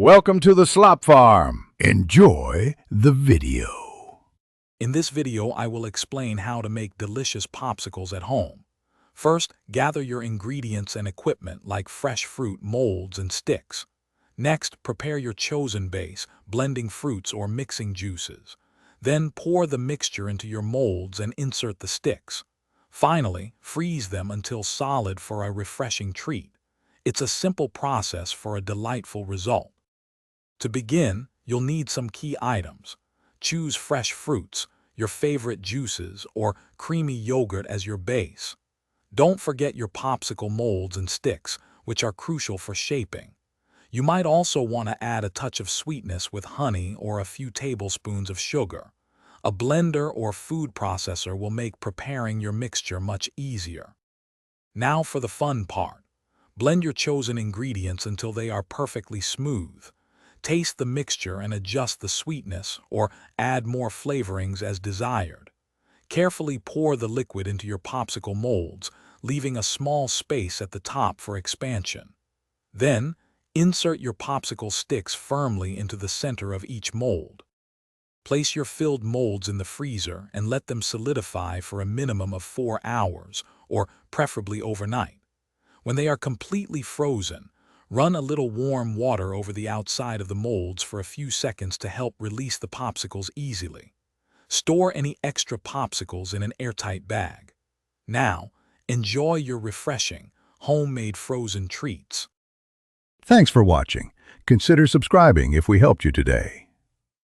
Welcome to the Slop Farm. Enjoy the video. In this video, I will explain how to make delicious popsicles at home. First, gather your ingredients and equipment like fresh fruit, molds, and sticks. Next, prepare your chosen base, blending fruits or mixing juices. Then pour the mixture into your molds and insert the sticks. Finally, freeze them until solid for a refreshing treat. It's a simple process for a delightful result. To begin, you'll need some key items. Choose fresh fruits, your favorite juices, or creamy yogurt as your base. Don't forget your popsicle molds and sticks, which are crucial for shaping. You might also want to add a touch of sweetness with honey or a few tablespoons of sugar. A blender or food processor will make preparing your mixture much easier. Now for the fun part. Blend your chosen ingredients until they are perfectly smooth. Taste the mixture and adjust the sweetness or add more flavorings as desired. Carefully pour the liquid into your popsicle molds, leaving a small space at the top for expansion. Then, insert your popsicle sticks firmly into the center of each mold. Place your filled molds in the freezer and let them solidify for a minimum of 4 hours, or preferably overnight. When they are completely frozen, run a little warm water over the outside of the molds for a few seconds to help release the popsicles easily. Store any extra popsicles in an airtight bag. Now, enjoy your refreshing, homemade frozen treats. Thanks for watching. Consider subscribing if we helped you today.